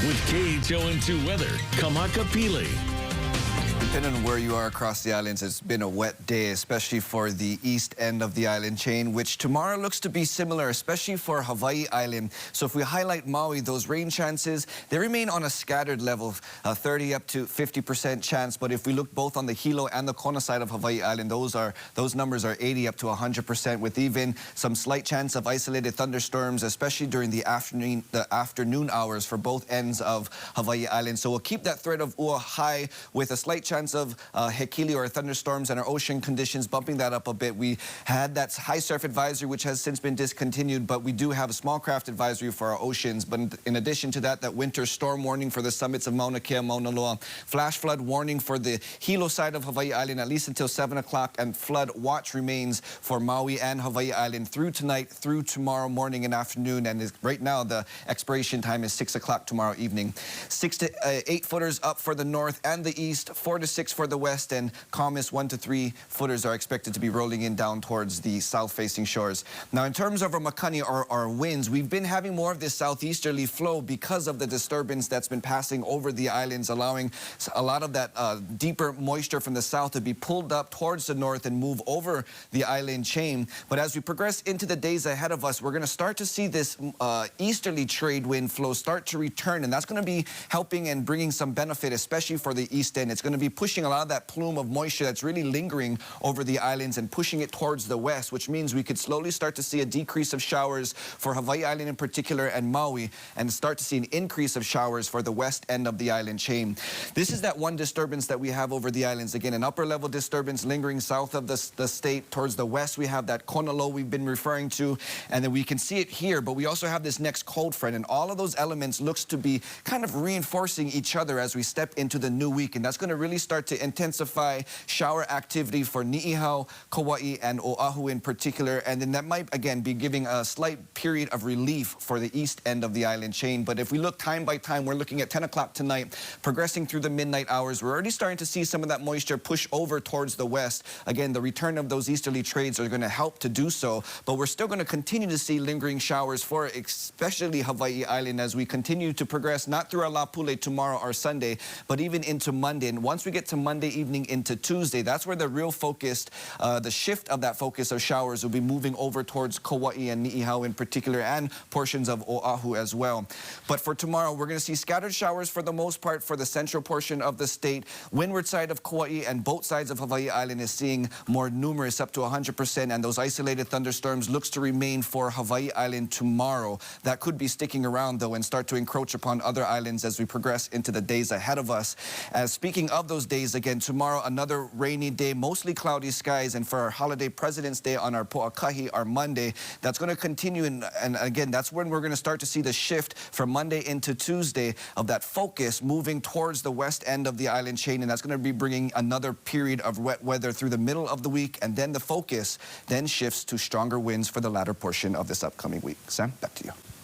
with KHON2 Weather, Kamaka Pili. Depending on where you are across the islands, it's been a wet day, especially for the east end of the island chain, which tomorrow looks to be similar, especially for Hawaii Island. So if we highlight Maui, those rain chances, they remain on a scattered level, 30 up to 50% chance. But if we look both on the Hilo and the Kona side of Hawaii Island, those numbers are 80 up to 100%, with even some slight chance of isolated thunderstorms, especially during the afternoon hours for both ends of Hawaii Island. So we'll keep that threat of ua high with a slight chance of hekili or thunderstorms, and our ocean conditions bumping that up a bit. We had that high surf advisory, which has since been discontinued, but we do have a small craft advisory for our oceans. But in addition to that, that winter storm warning for the summits of Mauna Kea, Mauna Loa, flash flood warning for the Hilo side of Hawaii Island at least until 7 o'clock, and flood watch remains for Maui and Hawaii Island through tonight, through tomorrow morning and afternoon. And right now, the expiration time is 6 o'clock tomorrow evening. 6 to 8 footers up for the north and the east, 4 to 6 for the west, and calmest 1 to 3 footers are expected to be rolling in down towards the south-facing shores. Now, in terms of our makani, our winds, we've been having more of this southeasterly flow because of the disturbance that's been passing over the islands, allowing a lot of that deeper moisture from the south to be pulled up towards the north and move over the island chain. But as we progress into the days ahead of us, we're going to start to see this easterly trade wind flow start to return, and that's going to be helping and bringing some benefit, especially for the east end. It's going to be pushing a lot of that plume of moisture that's really lingering over the islands and pushing it towards the west, which means we could slowly start to see a decrease of showers for Hawaii Island in particular and Maui, and start to see an increase of showers for the west end of the island chain. This is that one disturbance that we have over the islands. Again, an upper level disturbance lingering south of the state. Towards the west, we have that Kona low we've been referring to, and then we can see it here, but we also have this next cold front, and all of those elements looks to be kind of reinforcing each other as we step into the new week, and that's going to really start to intensify shower activity for Ni'ihau, Kauai, and Oahu in particular. And then that might, again, be giving a slight period of relief for the east end of the island chain. But if we look time by time, we're looking at 10 o'clock tonight, progressing through the midnight hours. We're already starting to see some of that moisture push over towards the west. Again, the return of those easterly trades are going to help to do so. But we're still going to continue to see lingering showers for especially Hawaii Island as we continue to progress, not through our Lapule tomorrow or Sunday, but even into Monday. And once we get to Monday evening into Tuesday, that's where the real focus, the shift of that focus of showers will be moving over towards Kauai and Ni'ihau in particular, and portions of Oahu as well. But for tomorrow, we're going to see scattered showers for the most part for the central portion of the state. Windward side of Kauai and both sides of Hawaii Island is seeing more numerous, up to 100%, and those isolated thunderstorms looks to remain for Hawaii Island tomorrow. That could be sticking around, though, and start to encroach upon other islands as we progress into the days ahead of us. Speaking of those days, again, tomorrow, another rainy day, mostly cloudy skies, and for our holiday President's Day on our Po'akahi, our Monday, that's going to continue, and again, that's when we're going to start to see the shift from Monday into Tuesday of that focus moving towards the west end of the island chain, and that's going to be bringing another period of wet weather through the middle of the week, and then the focus then shifts to stronger winds for the latter portion of this upcoming week. Sam, back to you.